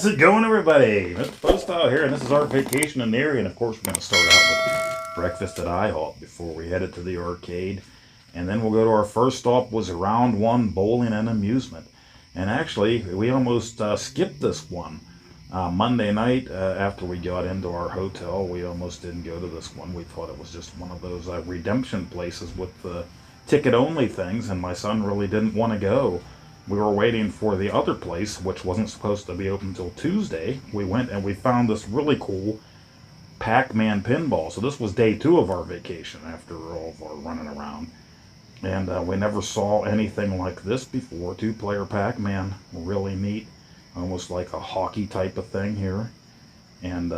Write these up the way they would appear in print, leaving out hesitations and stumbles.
How's it going, everybody? Mr. Poestyle here, and this is our vacation in Erie. And of course, we're going to start out with breakfast at IHOP before we headed to the arcade. And then we'll go to our first stop was round one, bowling and amusement. And actually, we almost skipped this one. Monday night, after we got into our hotel, we almost didn't go to this one. We thought it was just one of those redemption places with the ticket-only things, and my son really didn't want to go. We were waiting for the other place, which wasn't supposed to be open until Tuesday. We went and we found this really cool Pac-Man pinball. So this was day 2 of our vacation after all of our running around. And we never saw anything like this before. 2-player Pac-Man, really neat. Almost like a hockey type of thing here. And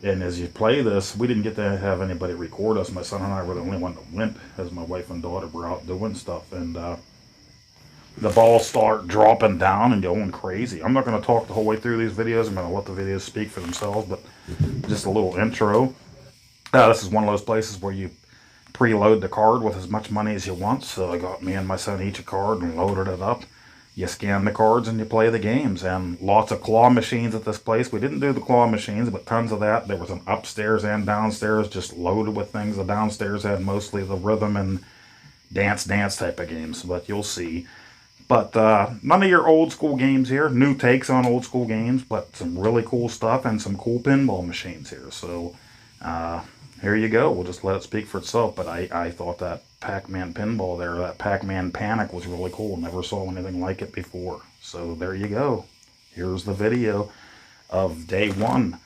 as you play this, we didn't get to have anybody record us. My son and I were the only one that went, as my wife and daughter were out doing stuff. And the balls start dropping down and going crazy. I'm not going to talk the whole way through these videos. I'm going to let the videos speak for themselves, but just a little intro. This is one of those places where you preload the card with as much money as you want. So I got me and my son each a card and loaded it up. You scan the cards and you play the games. And lots of claw machines at this place. We didn't do the claw machines, but tons of that. There was an upstairs and downstairs just loaded with things. The downstairs had mostly the rhythm and dance type of games, but you'll see. But none of your old school games here. New takes on old school games, but some really cool stuff and some cool pinball machines here. So here you go. We'll just let it speak for itself. But I thought that Pac-Man pinball there, that Pac-Man Panic was really cool. Never saw anything like it before. So there you go. Here's the video of day 1.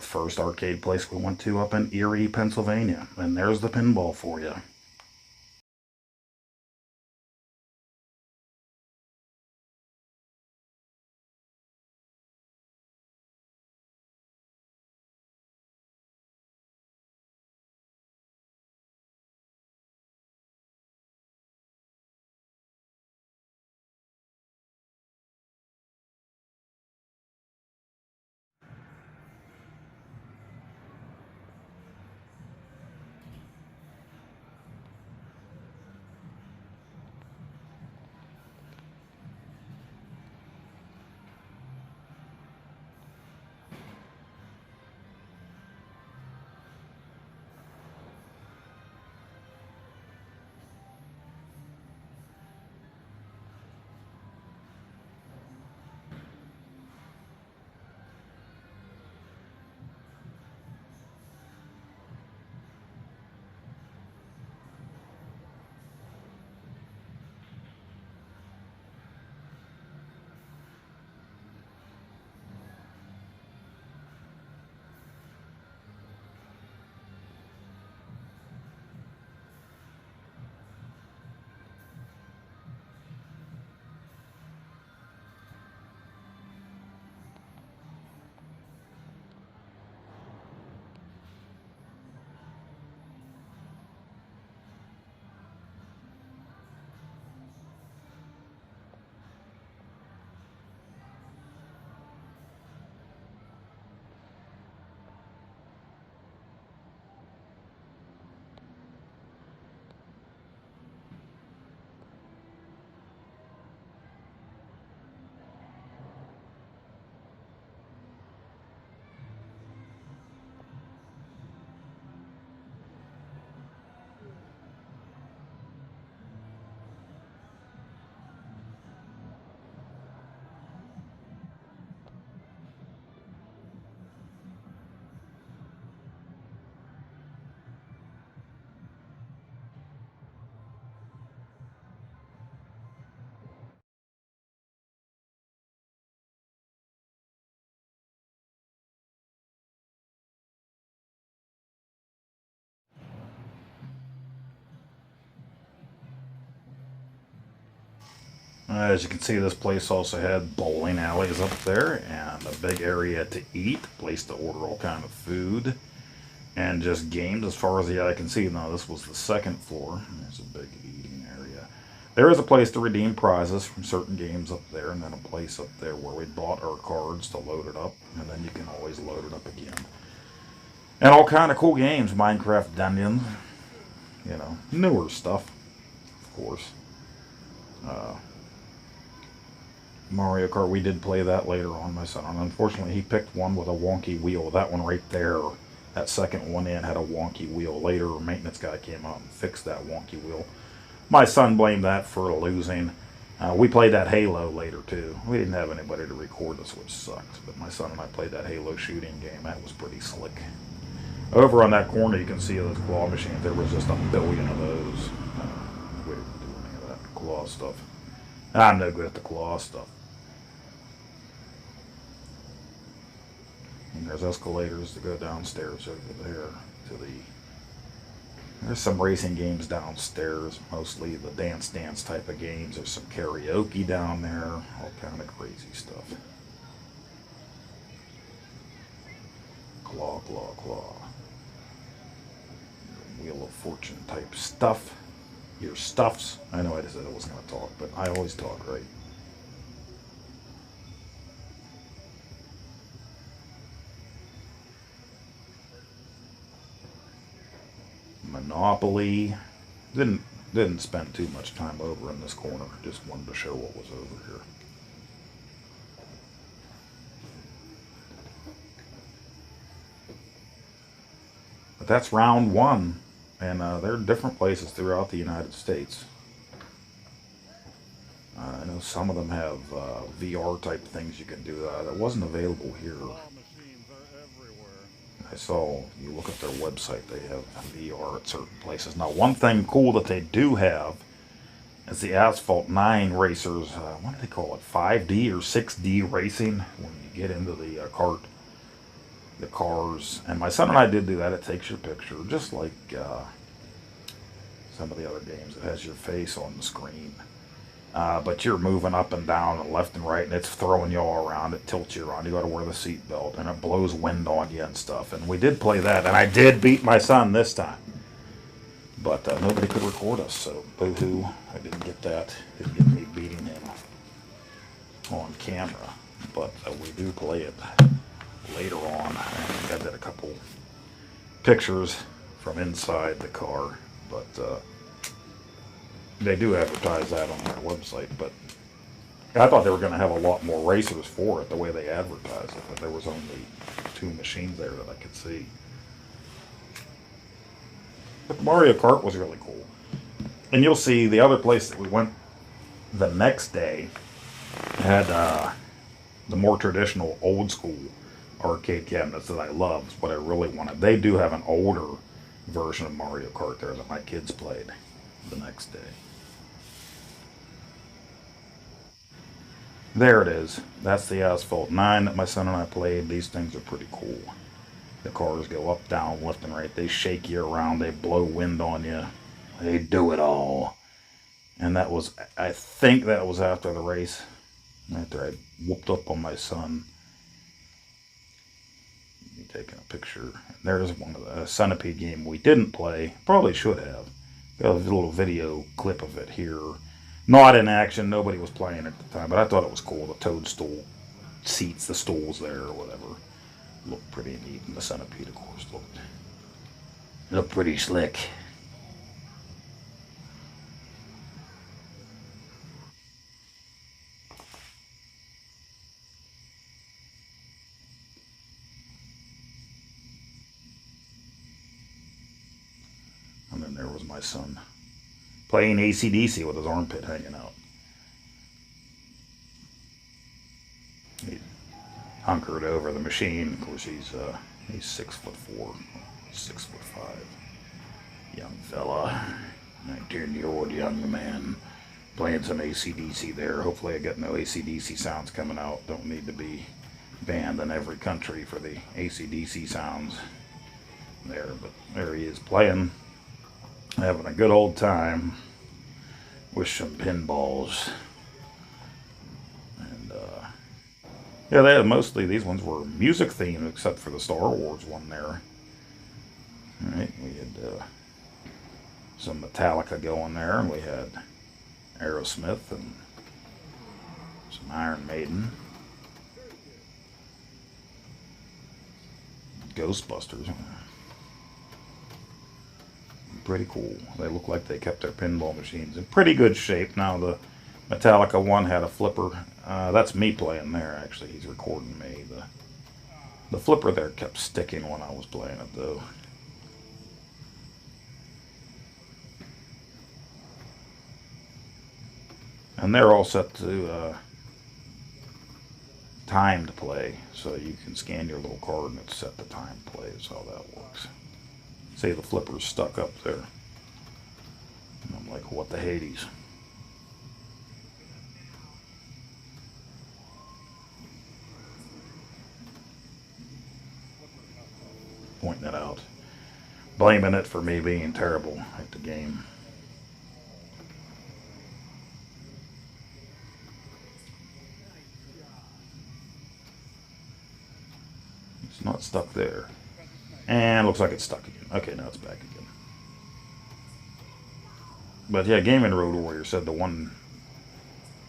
First arcade place we went to up in Erie, Pennsylvania. And there's the pinball for you. As you can see, this place also had bowling alleys up there and a big area to eat, place to order all kind of food, and just games as far as the eye can see. Now, this was the second floor. There's a big eating area. There is a place to redeem prizes from certain games up there, and then a place up there where we bought our cards to load it up, and then you can always load it up again. And all kind of cool games, Minecraft Dungeons, you know, newer stuff, of course. Mario Kart, we did play that later on, my son. And unfortunately, he picked one with a wonky wheel. That one right there, that second one in, had a wonky wheel. Later, a maintenance guy came out and fixed that wonky wheel. My son blamed that for losing. We played that Halo later, too. We didn't have anybody to record us, which sucked. But my son and I played that Halo shooting game. That was pretty slick. Over on that corner, you can see those claw machines. There was just a billion of those. We didn't do any of that claw stuff. I'm no good at the claw stuff. And there's escalators to go downstairs over there to the... There's some racing games downstairs, mostly the dance type of games. There's some karaoke down there, all kind of crazy stuff. Claw, claw, claw. Wheel of Fortune type stuff. Your stuffs. I know I said I wasn't going to talk, but I always talk, right? Monopoly. Didn't spend too much time over in this corner. Just wanted to show what was over here. But that's round one, and there are different places throughout the United States. I know some of them have VR type things you can do. That wasn't available here. I saw, you look at their website, they have VR at certain places. Now, one thing cool that they do have is the Asphalt 9 racers. What do they call it? 5D or 6D racing when you get into the cars. And my son and I did do that. It takes your picture, just like some of the other games. It has your face on the screen. But you're moving up and down and left and right, and it's throwing you all around. It tilts you around. You got to wear the seatbelt, and it blows wind on you and stuff. And we did play that, and I did beat my son this time. But nobody could record us, so boo-hoo. I didn't get that. Didn't get me beating him on camera. But we do play it later on. I think I did a couple pictures from inside the car, but they do advertise that on their website. But I thought they were going to have a lot more racers for it, the way they advertise it, but there was only 2 machines there that I could see. But Mario Kart was really cool. And you'll see the other place that we went the next day had the more traditional old school arcade cabinets that I loved, what I really wanted. They do have an older version of Mario Kart there that my kids played the next day. There it is. That's the Asphalt 9 that my son and I played. These things are pretty cool. The cars go up, down, left, and right. They shake you around. They blow wind on you. They do it all. And that was, I think that was after the race. After I whooped up on my son. Me taking a picture. There's one of the Centipede game we didn't play. Probably should have. Got a little video clip of it here. Not in action. Nobody was playing at the time. But I thought it was cool. The toadstool seats, the stools there or whatever. Looked pretty neat. And the Centipede, of course, looked pretty slick. And then there was my son playing AC/DC with his armpit hanging out. He hunkered over the machine. Of course, he's 6'4", 6'5", young fella, 19-year-old young man, playing some AC/DC there. Hopefully, I got no AC/DC sounds coming out. Don't need to be banned in every country for the AC/DC sounds there. But there he is playing, having a good old time with some pinballs. Yeah, they had mostly, these ones were music themed except for the Star Wars one there. Alright, we had some Metallica going there, and we had Aerosmith and some Iron Maiden. Ghostbusters. Pretty cool. They look like they kept their pinball machines in pretty good shape. Now the Metallica 1 had a flipper. That's me playing there, actually. He's recording me. The flipper there kept sticking when I was playing it, though. And they're all set to timed play, so you can scan your little card and it's set to time play. Is how that works. See, the flipper's stuck up there. And I'm like, what the Hades? Pointing it out. Blaming it for me being terrible at the game. It's not stuck there. And looks like it's stuck again. Okay, now it's back again. But yeah, Gaming Road Warrior said the one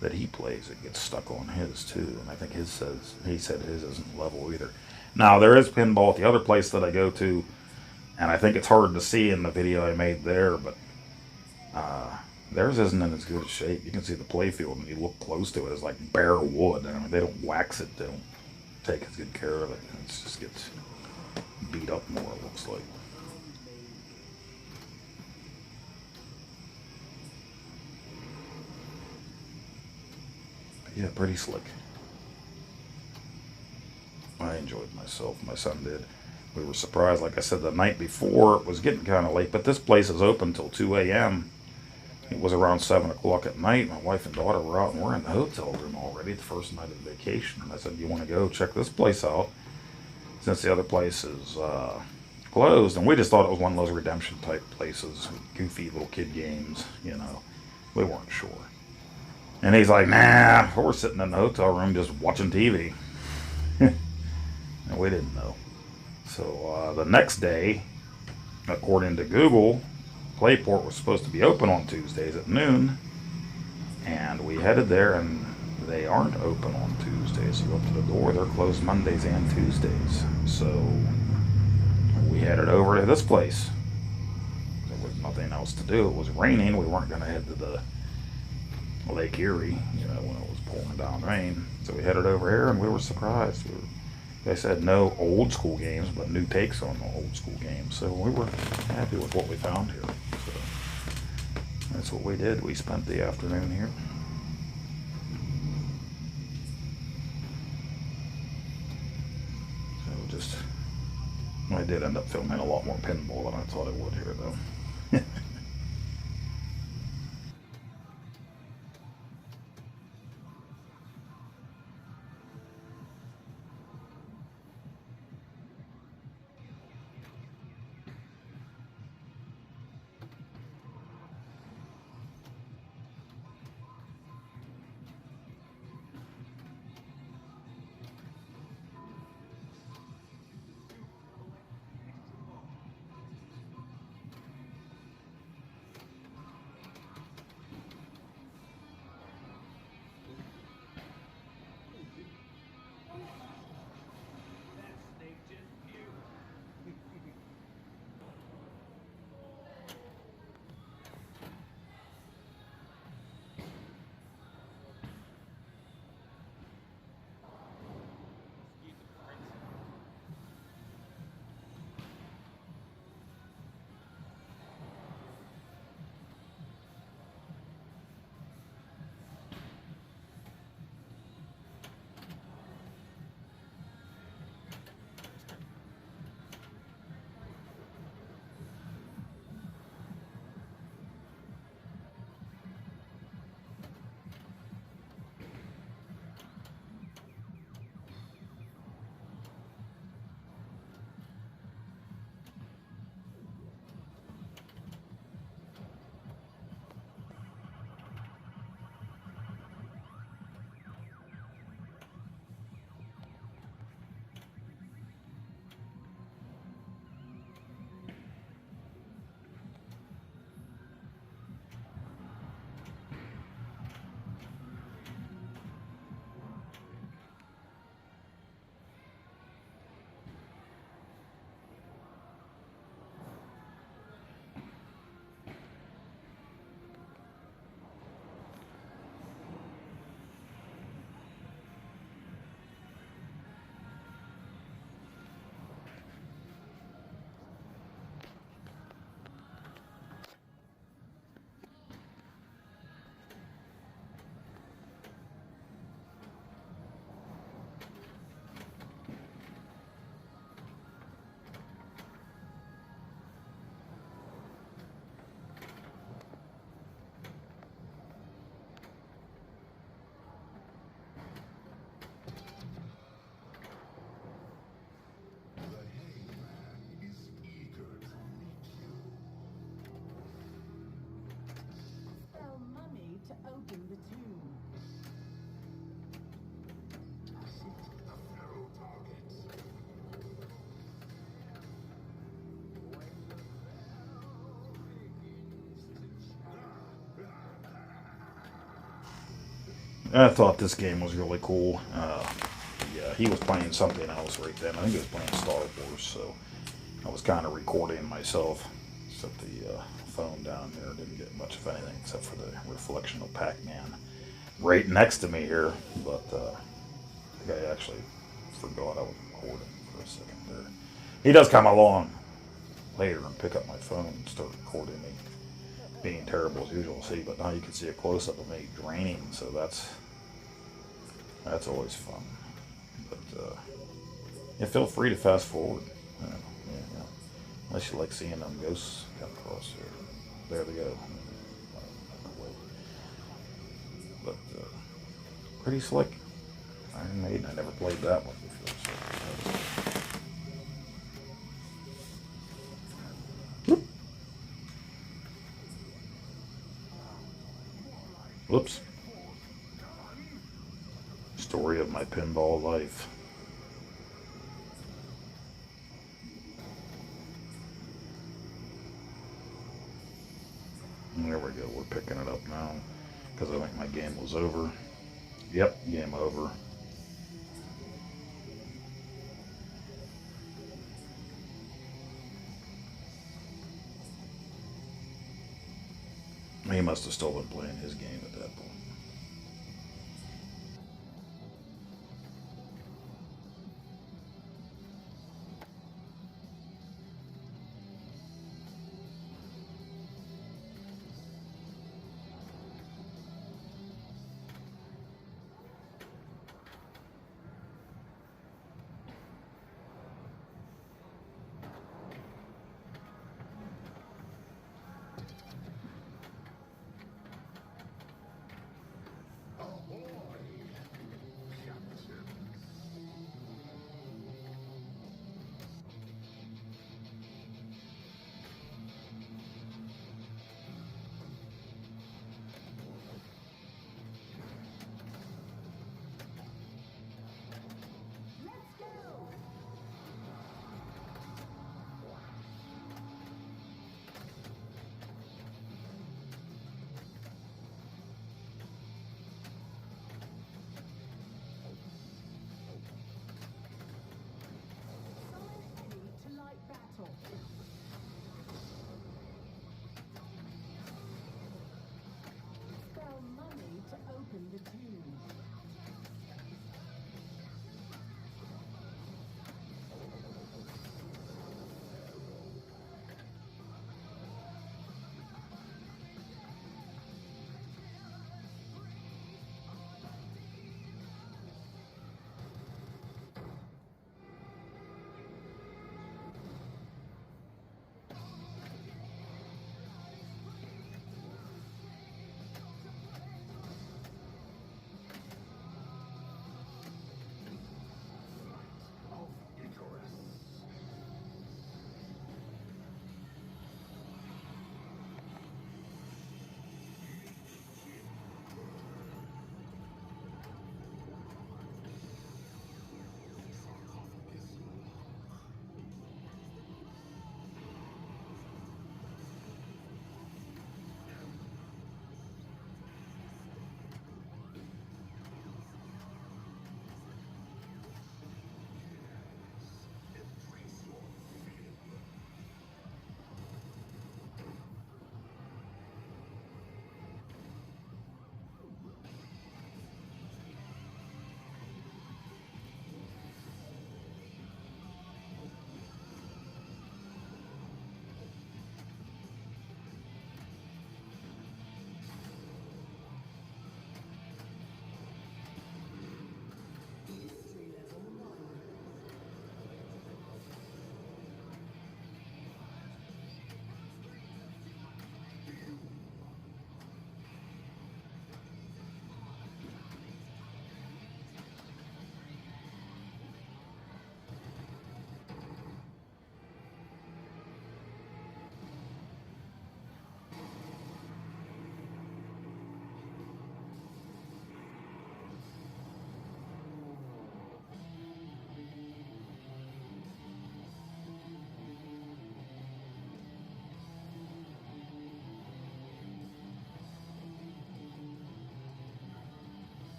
that he plays, it gets stuck on his too. And I think he said his isn't level either. Now, there is pinball at the other place that I go to, and I think it's hard to see in the video I made there, but theirs isn't in as good a shape. You can see the playfield, and you look close to it, it's like bare wood. I mean, they don't wax it, they don't take as good care of it. It just gets beat up more, it looks like. But yeah, pretty slick. I enjoyed myself. My son did. We were surprised, like I said, the night before it was getting kind of late, but this place is open till 2 a.m. It was around 7 o'clock at night. My wife and daughter were out, and we're in the hotel room already, the first night of vacation. And I said, you want to go check this place out? Since the other place is closed. And we just thought it was one of those redemption type places, goofy little kid games, you know. We weren't sure. And he's like, nah, we're sitting in the hotel room just watching TV. And we didn't know. So the next day, according to Google, Playport was supposed to be open on Tuesdays at noon. And we headed there, and they aren't open on Tuesdays. You go up to the door, they're closed Mondays and Tuesdays. So we headed over to this place. There was nothing else to do. It was raining. We weren't going to head to the Lake Erie, you know, when it was pouring down rain. So we headed over here, and we were surprised. They said no old school games, but new takes on the old school games. So we were happy with what we found here. So that's what we did. We spent the afternoon here. So just, I did end up filming a lot more pinball than I thought I would here, though. I thought this game was really cool. Yeah, he was playing something else right then. I think he was playing Star Wars, so I was kind of recording myself. Set the phone down there. Didn't get much of anything except for the reflection of Pac-Man right next to me here. But I think I actually forgot I was recording for a second there. He does come along later and pick up my phone and start recording me being terrible as usual. See, but now you can see a close up of me draining, so that's always fun. But yeah, feel free to fast forward. Yeah. Unless you like seeing them ghosts come across here. There they go. But pretty slick. Iron Maiden. I never played that one before. So whoops. Story of my pinball life. There we go. We're picking it up now because I think my game was over. Yep, game over. He must have still been playing his game at that point.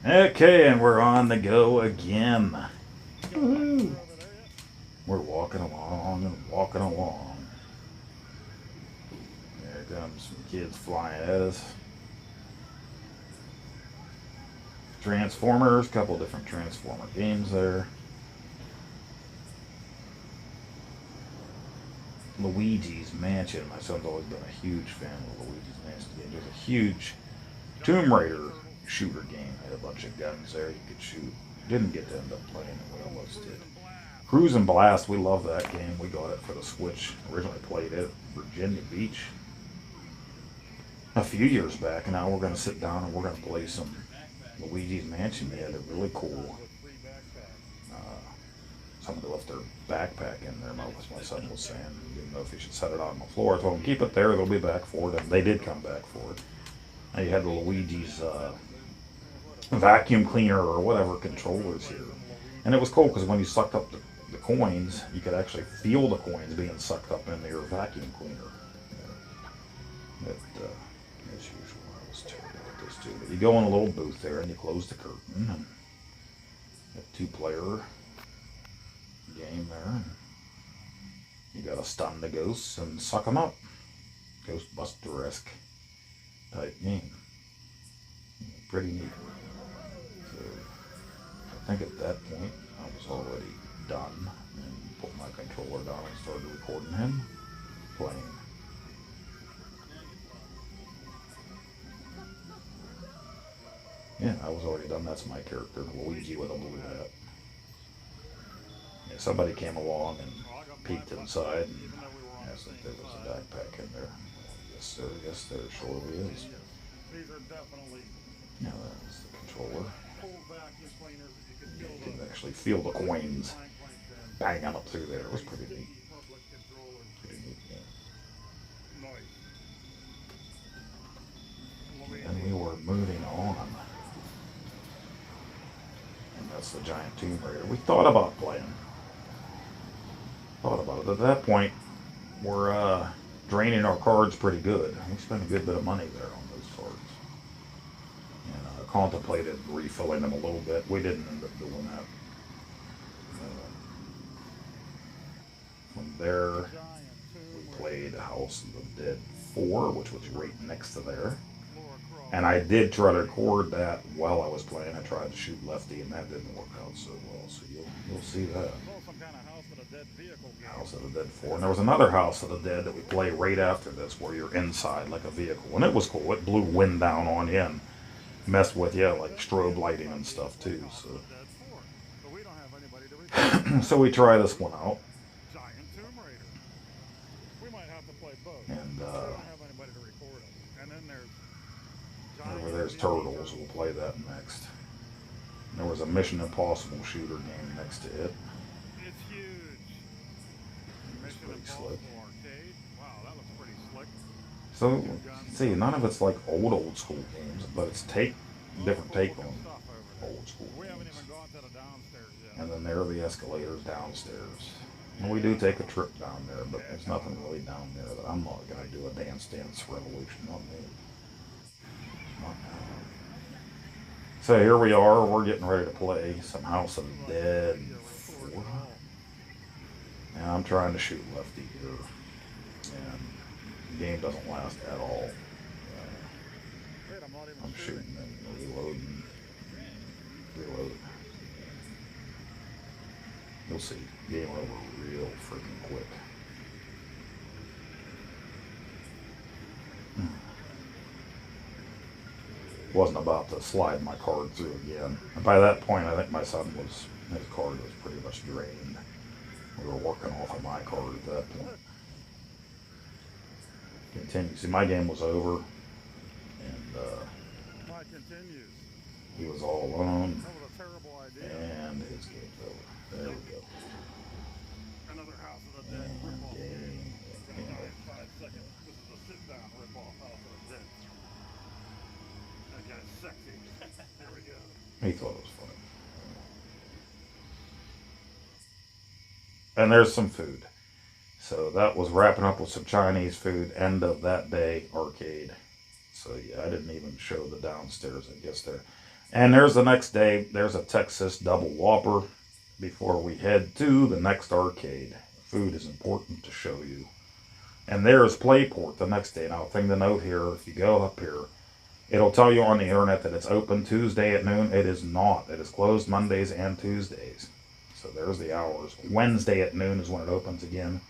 Okay, and we're on the go again. Woohoo! We're walking along and walking along. There comes some kids flying at us. Transformers, couple different Transformer games there. Luigi's Mansion. My son's always been a huge fan of Luigi's Mansion games. There's a huge Tomb Raider shooter game. Had a bunch of guns there you could shoot. Didn't get to end up playing it. We almost did. Cruise and Blast. We love that game. We got it for the Switch. Originally played it at Virginia Beach a few years back. And now we're going to sit down and we're going to play some Luigi's Mansion. They had a really cool. Somebody left their backpack in there. My son was saying he didn't know if he should set it out on the floor. I told him keep it there. They'll be back for it. And they did come back for it. And you had the Luigi's vacuum cleaner or whatever controllers here. And it was cool because when you sucked up the coins, you could actually feel the coins being sucked up into your vacuum cleaner. But as usual, I was terrible at this too. But you go in a little booth there and you close the curtain and a 2-player game there. And you got to stun the ghosts and suck them up. Ghostbuster-esque type game. Pretty neat. So I think at that point I was already done and put my controller down and started recording him playing. Yeah, I was already done. That's my character, Luigi with a blue hat. Yeah, somebody came along and peeked inside and asked if there was a backpack in there. Yes, sir. Yes, there surely is. Now that was the controller. You can actually feel the coins banging up through there. It was pretty neat. Pretty neat game. And we were moving on. And that's the giant Tomb Raider. We thought about playing. Thought about it. At that point, we're draining our cards pretty good. We spent a good bit of money there on those cards. And contemplated refilling them a little bit. We didn't end up doing that. From there, we played House of the Dead 4, which was right next to there. And I did try to record that while I was playing. I tried to shoot Lefty, and that didn't work out so well. So you'll see that. House of the Dead 4. And there was another House of the Dead that we played right after this where you're inside like a vehicle. And it was cool. It blew wind down on you and messed with you like strobe lighting and stuff too. So we try this one out. And over there's Turtles. We'll play that next. There was a Mission Impossible shooter game next to it. It's pretty slick. So, see, none of it's like old school games, but it's different take on old school games. And then there are the escalators downstairs. And we do take a trip down there, but there's nothing really down there that I'm not going to do a Dance Revolution on me. Not now. So here we are, we're getting ready to play some House of the Dead 4. And I'm trying to shoot Lefty here. And the game doesn't last at all. I'm shooting and reloading. Reload. You'll see. Game over real freaking quick. Wasn't about to slide my card through again. And by that point, I think his card was pretty much drained. We were working off of my card at that point. Continue. See, my game was over, and he was all alone, and his game's over. There we go. Another House of the Dead And ripoff. game. 5 seconds. This is a sit-down ripoff House of the Dead. That guy's sexy. There we go. He thought it was funny. And there's some food. So that was wrapping up with some Chinese food. End of that day arcade. So yeah, I didn't even show the downstairs. I guess And there's the next day. There's a Texas double whopper before we head to the next arcade. Food is important to show you. And there's Playport the next day. Now, thing to note here, if you go up here, it'll tell you on the internet that it's open Tuesday at noon. It is not. It is closed Mondays and Tuesdays. So there's the hours. Wednesday at noon is when it opens again.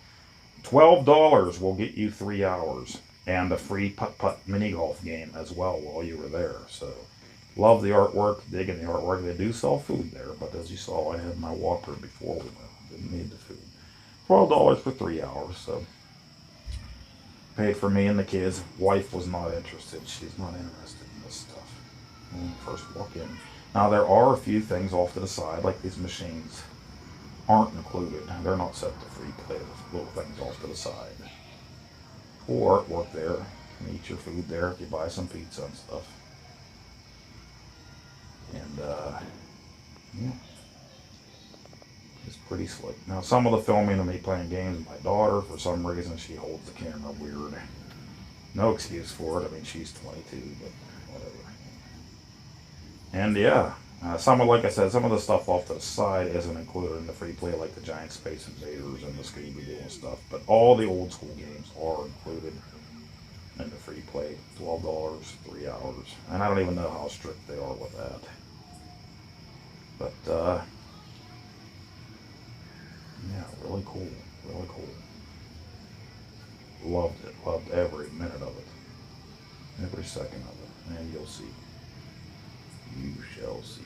$12 will get you 3 hours and a free putt-putt mini golf game as well while you were there. So love the artwork, digging the artwork. They do sell food there, but as you saw, I had my Whopper before we went. Didn't need the food. $12 for 3 hours, so paid for me and the kids. Wife was not interested. She's not interested in this stuff when you first walk in. Now there are a few things off to the side, like these machines aren't included. They're not set to free play. There's little things off to the side. Or work there. You can eat your food there if you buy some pizza and stuff. And yeah, it's pretty slick. Now some of the filming of me playing games with my daughter, for some reason she holds the camera weird. No excuse for it. I mean, she's 22, but whatever. And yeah, some of, like I said, some of the stuff off to the side isn't included in the free play, like the Giant Space Invaders and the Scooby-Doo and stuff. But all the old school games are included in the free play. $12, 3 hours. And I don't even know how strict they are with that. But yeah, really cool. Really cool. Loved it. Loved every minute of it. Every second of it. And you'll see. You shall see.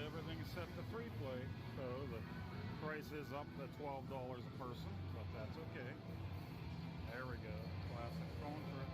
Everything's set to free play, so the price is up to $12 a person, but that's okay. There we go. Classic going for it.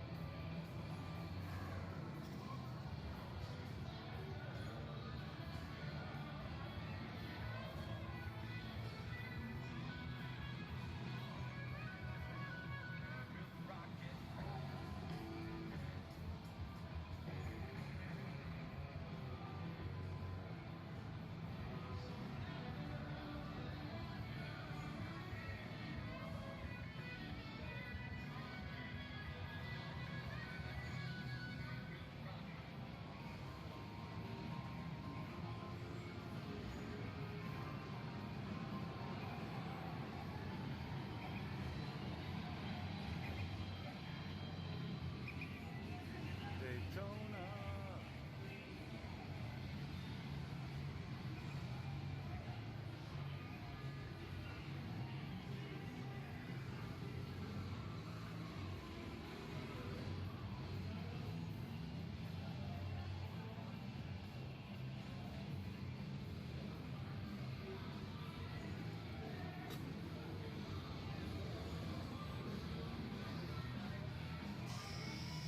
Daytona.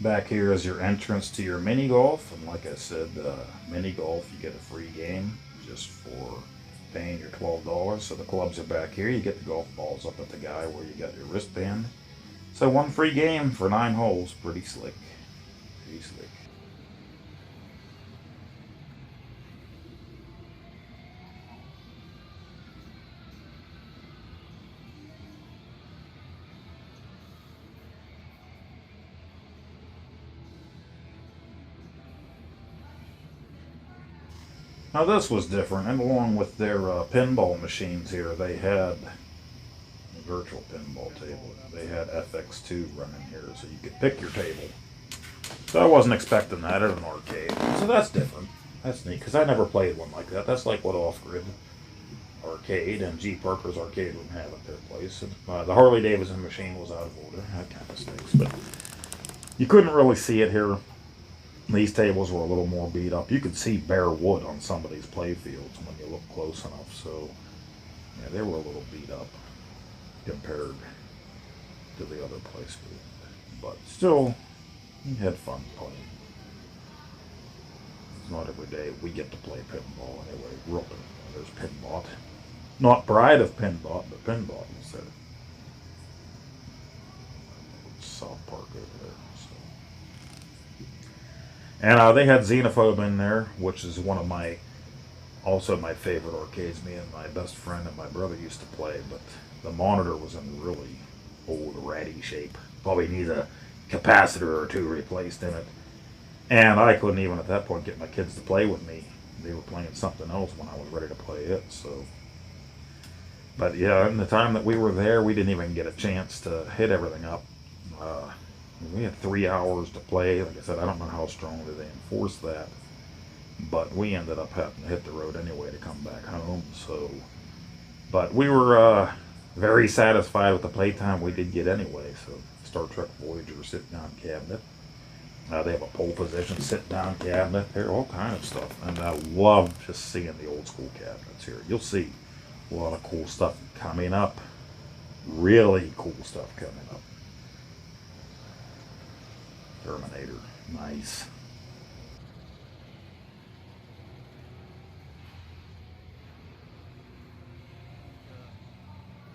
Back here is your entrance to your mini golf, and like I said, mini golf, you get a free game just for paying your $12. So the clubs are back here. You get the golf balls up at the guy where you got your wristband. So one free game for 9 holes. Pretty slick. Pretty slick. Now this was different, and along with their pinball machines here, they had a virtual pinball table. They had FX2 running here, so you could pick your table. So I wasn't expecting that at an arcade. So that's different. That's neat, because I never played one like that. That's like what Off-Grid Arcade and G. Parker's Arcade Room have at their place. And, the Harley Davidson machine was out of order. That kind of stinks. But you couldn't really see it here. These tables were a little more beat up. You could see bare wood on some of these play fields when you look close enough. So, yeah, they were a little beat up compared to the other place. But still, you had fun playing. It's not every day we get to play pinball anyway. Real pinball. There's Pinbot. Not Bride of Pinbot, but Pinbot was there. South Park over there. So. And they had Xenophobe in there, which is one of also my favorite arcades. Me and my best friend and my brother used to play, but the monitor was in really old, ratty shape. Probably needs a capacitor or two replaced in it. And I couldn't even at that point get my kids to play with me. They were playing something else when I was ready to play it. So, but yeah, in the time that we were there, we didn't even get a chance to hit everything up. We had 3 hours to play. Like I said, I don't know how strongly they enforced that, but we ended up having to hit the road anyway to come back home. So, but we were very satisfied with the playtime we did get anyway. So, Star Trek Voyager sit-down cabinet. They have a pole position sit-down cabinet. There, all kind of stuff. And I love just seeing the old school cabinets here. You'll see a lot of cool stuff coming up. Really cool stuff coming up. Terminator. Nice.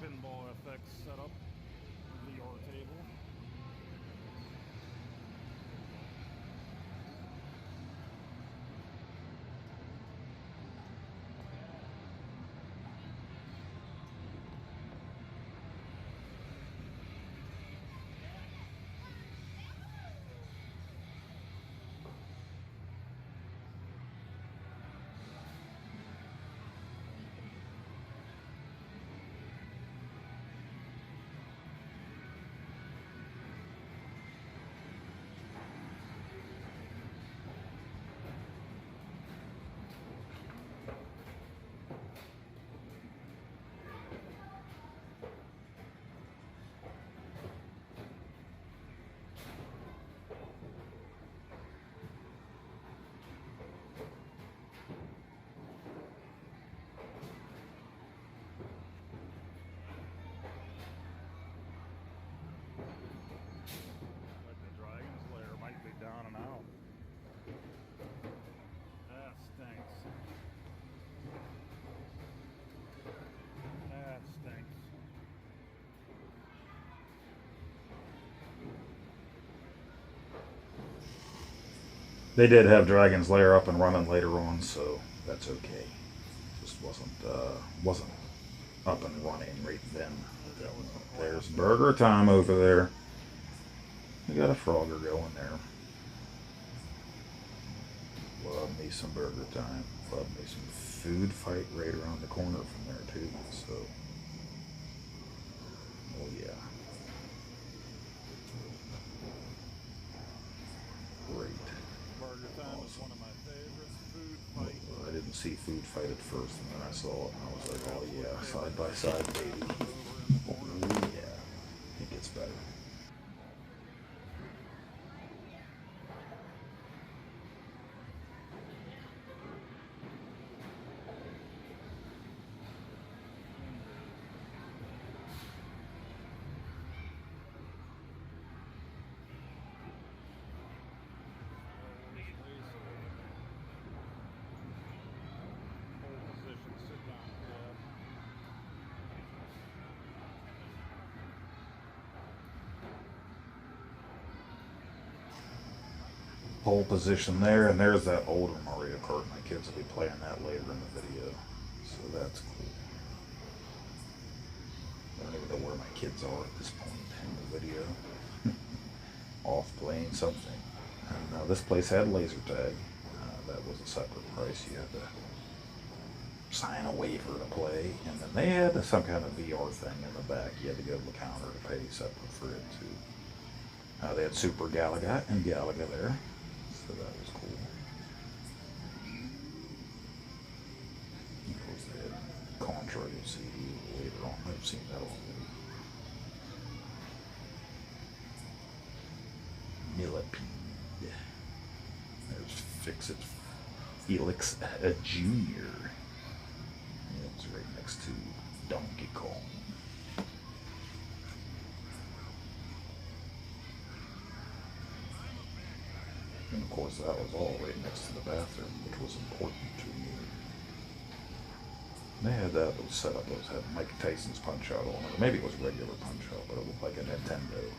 Pinball FX setup, VR table. Like the Dragon's Lair might be down and out. That stinks. That stinks. They did have Dragon's Lair up and running later on, so that's okay. Just wasn't up and running right then. There's burger time over there. We got a Frogger going there. Love me some burger time. Love me some food fight right around the corner from there too. So, oh yeah. Great. Burger Time is one of my favorites. Food fight. I didn't see food fight at first, and then I saw it, and I was like, oh yeah, side by side, baby. Oh yeah, it gets better. Pole position, sit down cab. Pole position there, and there's that older Mario Kart. My kids will be playing that later in the video, so that's cool. I don't even know where my kids are at this point in the video. Off playing something. And this place had laser tag. That was a separate price. You had to sign a waiver to play, and then they had some kind of VR thing in the back. You had to go to the counter to pay separate for it too. They had Super Galaga and Galaga there, so that was cool. Of course, they had Contra CD later on. I've seen that already. Millipede. There's Fix-It Felix Jr. It's right next to Donkey Kong. And of course that was all right next to the bathroom, which was important to me. They had that little setup that had Mike Tyson's Punch-Out on it. Maybe it was regular Punch-Out, but it looked like a Nintendo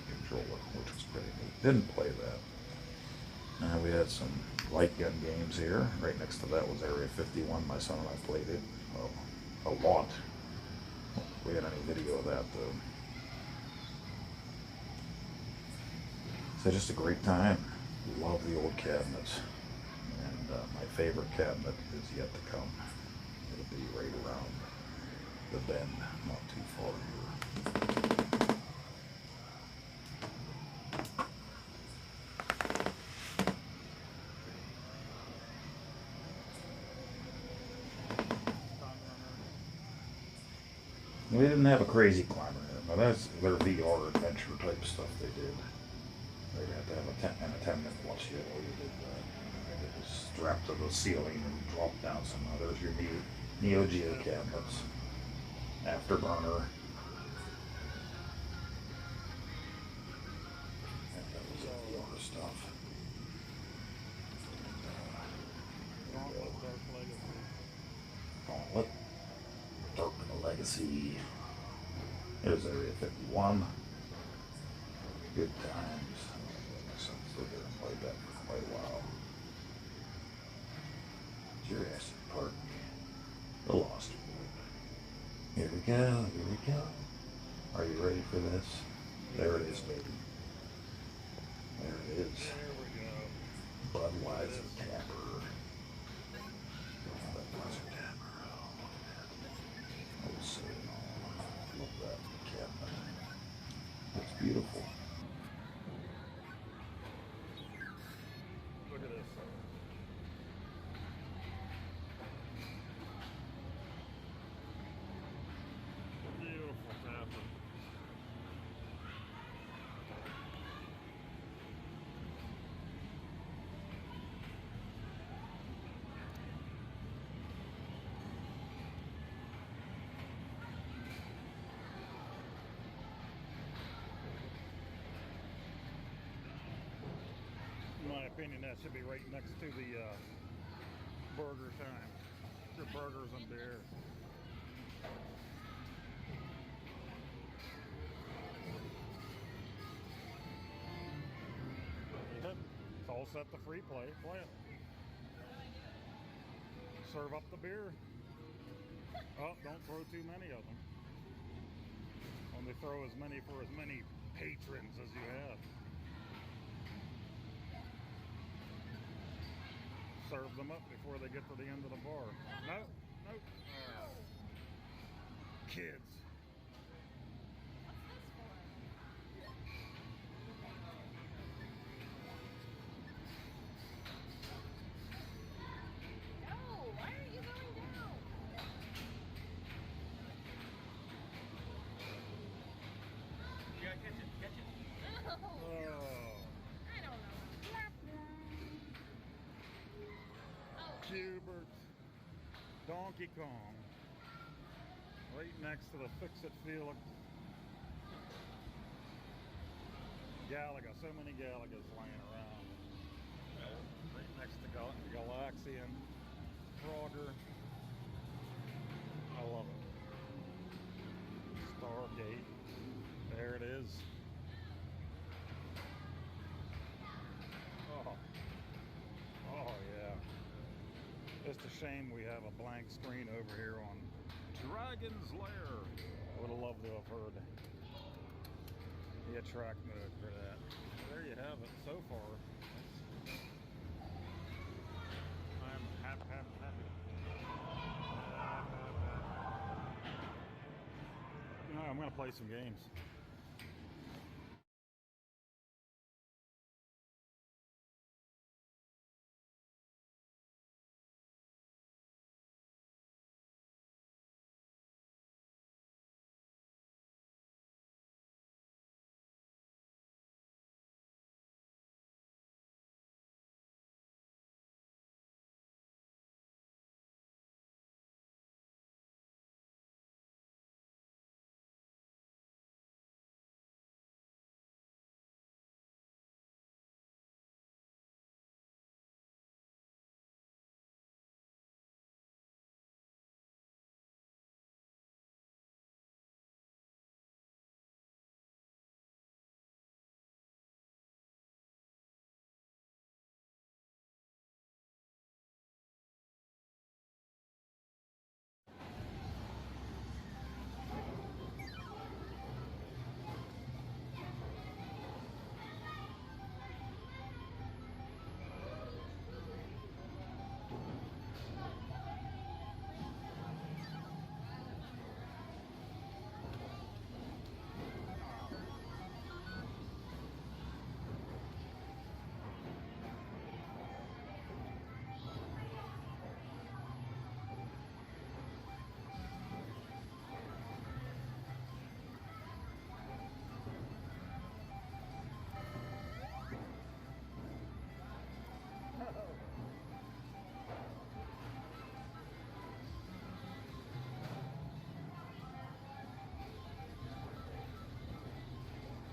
controller, which was pretty neat. Didn't play that. We had some light gun games here. Right next to that was Area 51. My son and I played it a lot. We had any video of that though. So just a great time. Love the old cabinets. And my favorite cabinet is yet to come. It'll be right around the bend, not too far here. We didn't have a crazy climber in it. Now that's their VR adventure type stuff they did. They had to have an attendant watch you while you did that. And it was strapped to the ceiling and dropped down somehow. There's your Neo Geo cabinets. Afterburner. And that was all VR stuff. Gauntlet. Dark Legacy. There's Area 51. Good times. My son stood there and played that for quite a while. Jurassic Park. The Lost World. Here we go, here we go. Are you ready for this? There it is, baby. There it is. There we go. Budweiser Tapper. Budweiser Tapper. Oh, look at that. Oh, so love that cabinet. It's beautiful. Look at this. Beautiful tapper. In my opinion, that should be right next to the burger time. Your burgers and beer. It's all set to free play. Play it. Serve up the beer. Oh, don't throw too many of them. Only throw as many for as many patrons as you have. Serve them up before they get to the end of the bar. No, no. Kids. Hubert, Donkey Kong, right next to the Fix-It Felix. Galaga, so many Galagas laying around. Right next to Galaxian, Frogger. I love it. Stargate, there it is. Oh yeah. Just a shame we have a blank screen over here on Dragon's Lair. I would have loved to have heard the attract mode for that. There you have it so far. I'm happy. gonna play some games.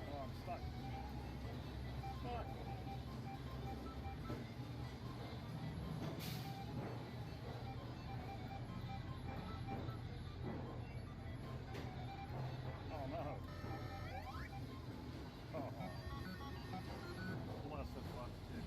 Oh, I'm stuck. Stuck. Oh no. Oh. Bless it, bless it.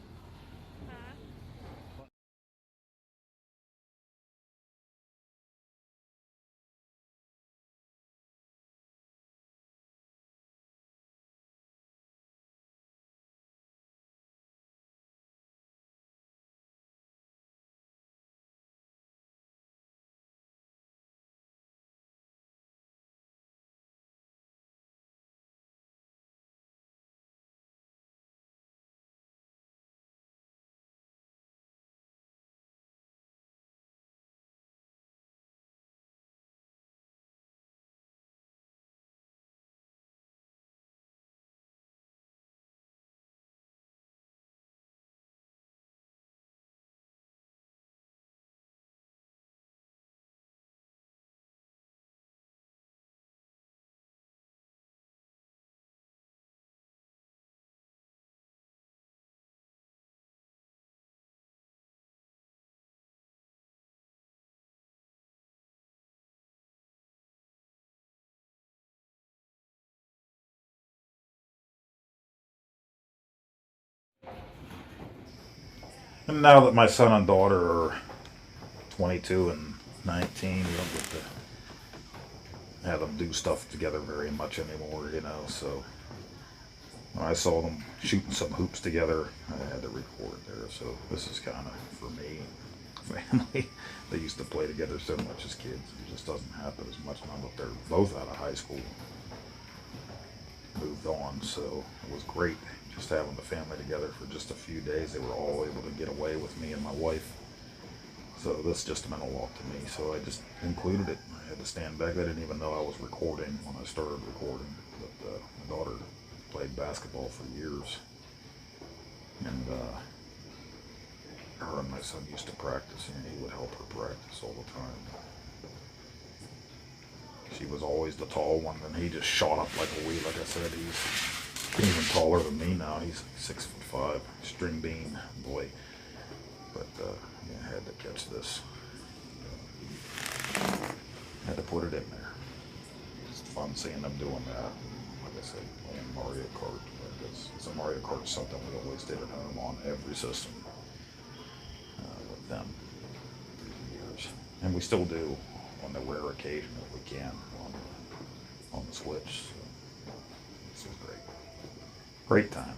And now that my son and daughter are 22 and 19, you don't get to have them do stuff together very much anymore, you know. So when I saw them shooting some hoops together, I had to record there. So this is kind of for me, family. They used to play together so much as kids. It just doesn't happen as much now that they're both out of high school, moved on. So it was great just having the family together for just a few days. They were all able to get away with me and my wife. So this just meant a lot to me. So I just included it. I had to stand back. I didn't even know I was recording when I started recording. But my daughter played basketball for years. And her and my son used to practice, and he would help her practice all the time. She was always the tall one, and he just shot up like a weed. Like I said, he's even taller than me now. He's 6'5", string bean boy. But yeah, I had to catch this. Had to put it in there. It's fun seeing them doing that. Like I said, playing Mario Kart. It's a Mario Kart, something we always did at home on every system with them through the years, and we still do on the rare occasion if we can on the Switch. So this was great, great time.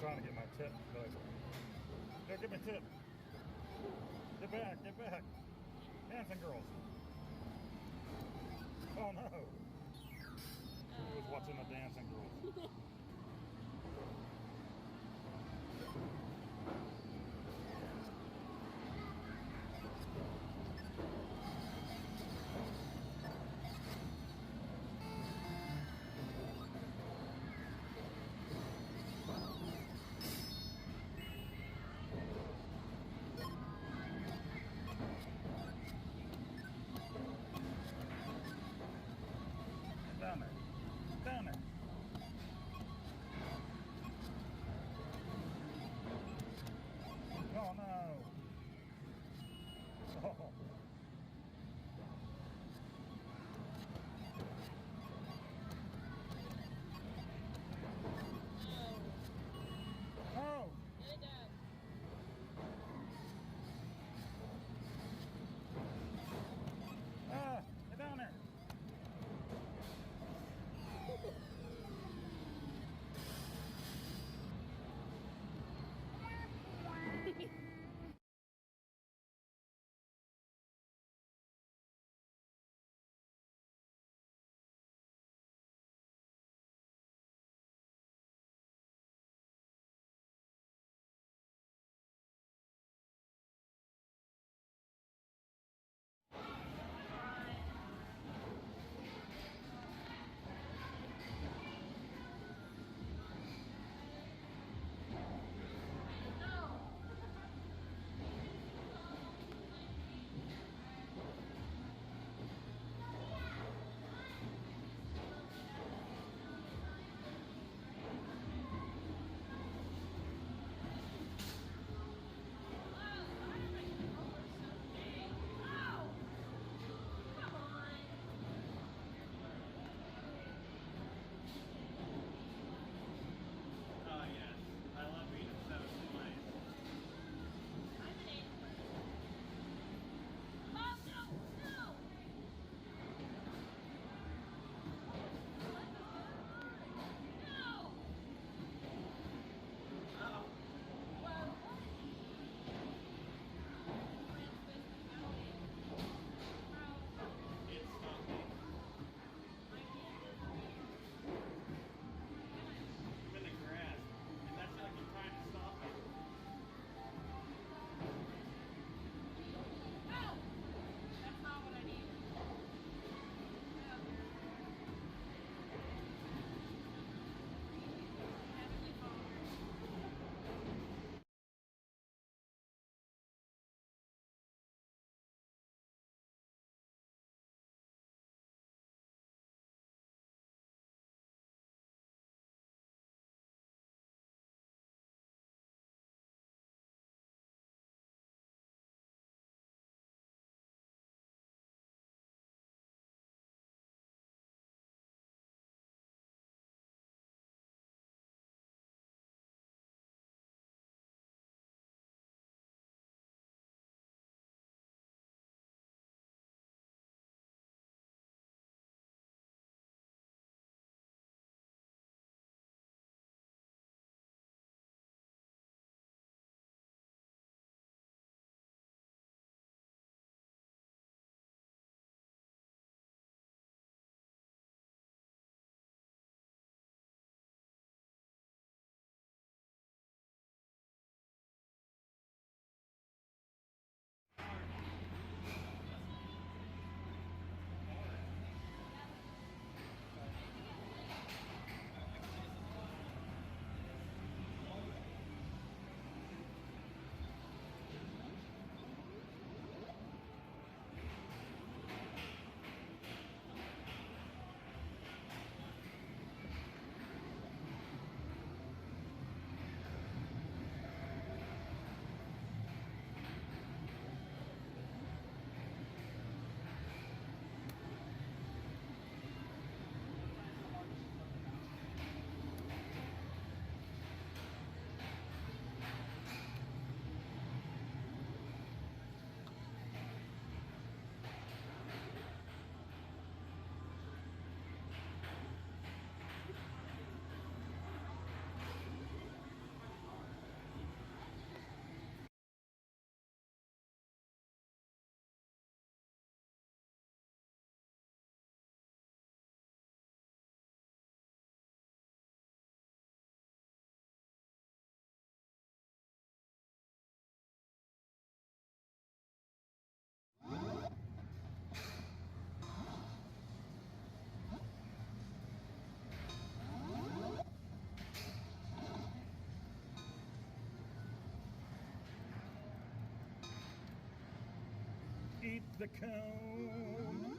trying to get my tip, but go get my tip. Get back, get back. Dancing girls. Oh no. He was watching the dancing girls. Down there. Down there. eat the cone.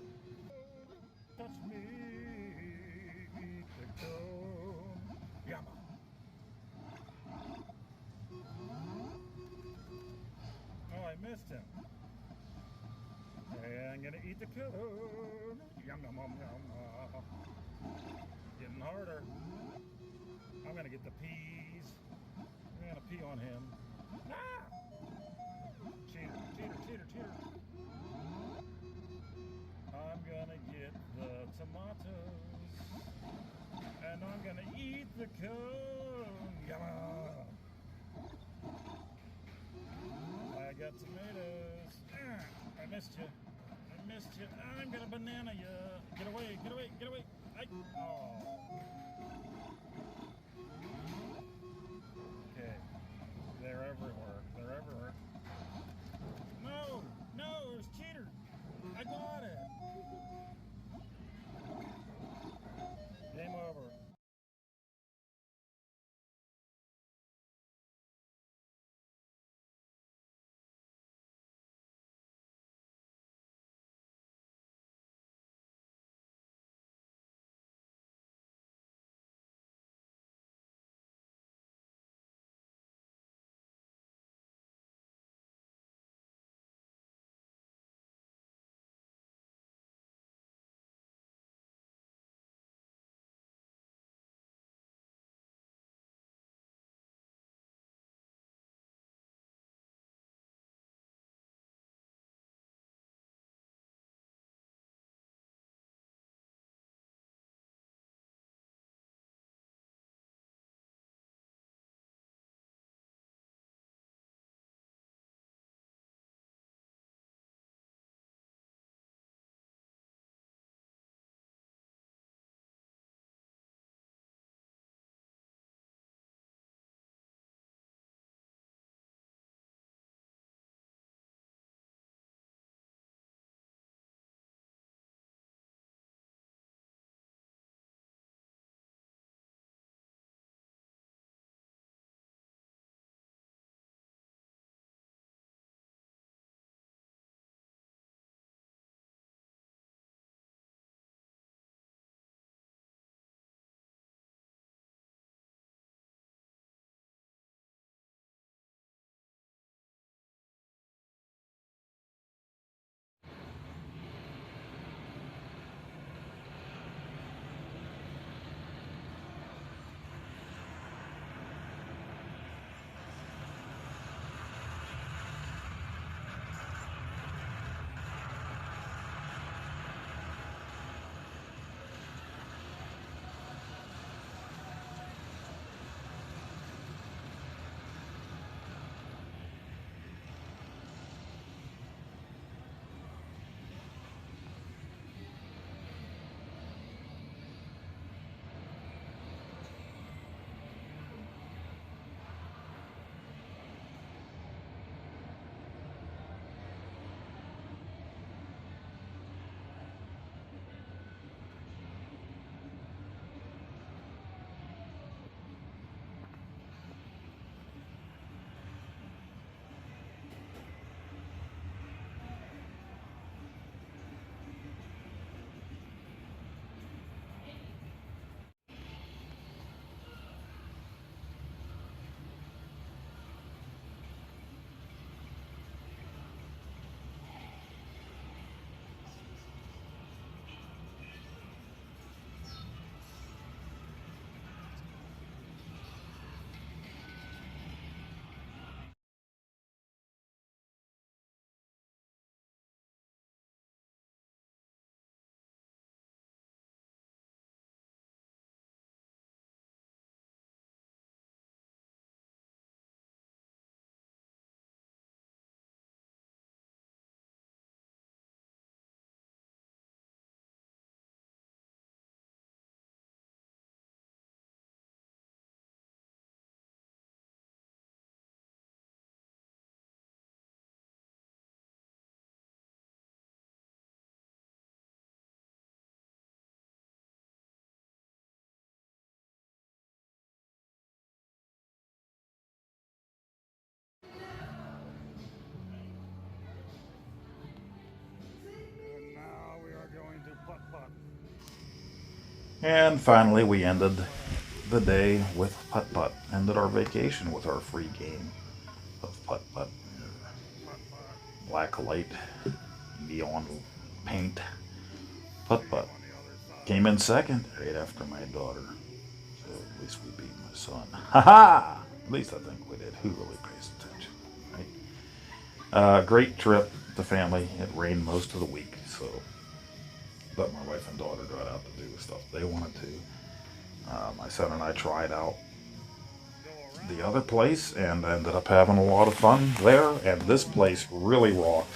Touch me, eat the cone. Yama. Oh, I missed him. Hey, I'm gonna eat the cone. Yum, yum, yum, yum. Getting harder. I'm gonna get the peas. I'm gonna pee on him. Ah! Cheater, cheater, cheater, cheater. I'm gonna get the tomatoes. And I'm gonna eat the cone. Yum. I got tomatoes. Ah, I missed you. I missed you. I'm gonna banana you. Get away, get away, get away. Oh. Okay. They're everywhere. They're everywhere. No! No, there's cheater. I got it. Game over. And finally, we ended the day with putt-putt. Ended our vacation with our free game of putt-putt. Black light, neon paint, putt-putt. Came in second, right after my daughter. So at least we beat my son. Ha ha! At least I think we did. Who really pays attention, right? Great trip, the family. It rained most of the week, so. But my wife and daughter got out to do the stuff they wanted to. My son and I tried out the other place and ended up having a lot of fun there. And this place really rocked.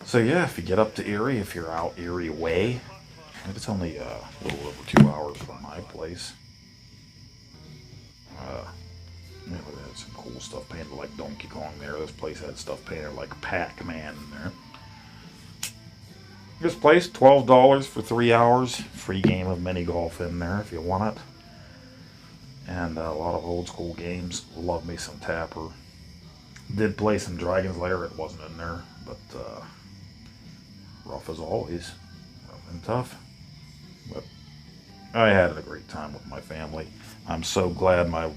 So yeah, if you get up to Erie, if you're out Erie way, it's only a little over 2 hours from my place. Yeah, they had some cool stuff painted like Donkey Kong there. This place had stuff painted like Pac-Man in there. This place, $12 for 3 hours. Free game of mini golf in there if you want it. And a lot of old school games. Love me some Tapper. Did play some Dragon's Lair. It wasn't in there, but rough as always. Rough and tough. But I had a great time with my family. I'm so glad my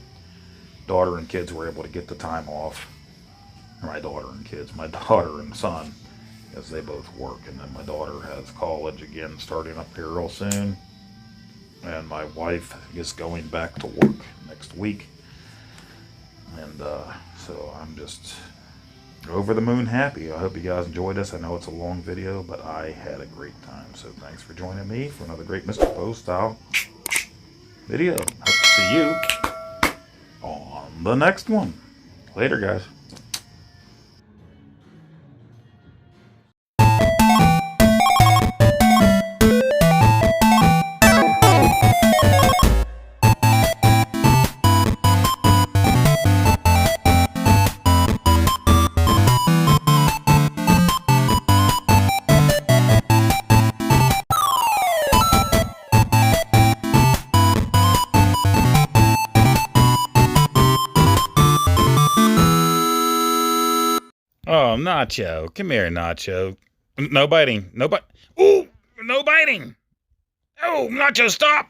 daughter and kids were able to get the time off. My daughter and kids. My daughter and son. As they both work, and then my daughter has college again starting up here real soon, and my wife is going back to work next week, and so I'm just over the moon happy. I hope you guys enjoyed this. I know it's a long video, but I had a great time, so thanks for joining me for another great Mr. Poestyle video. Hope to see you on the next one. Later, guys. Oh, Nacho. Come here, Nacho. No biting. No bite. Ooh, no biting. Oh, Nacho, stop.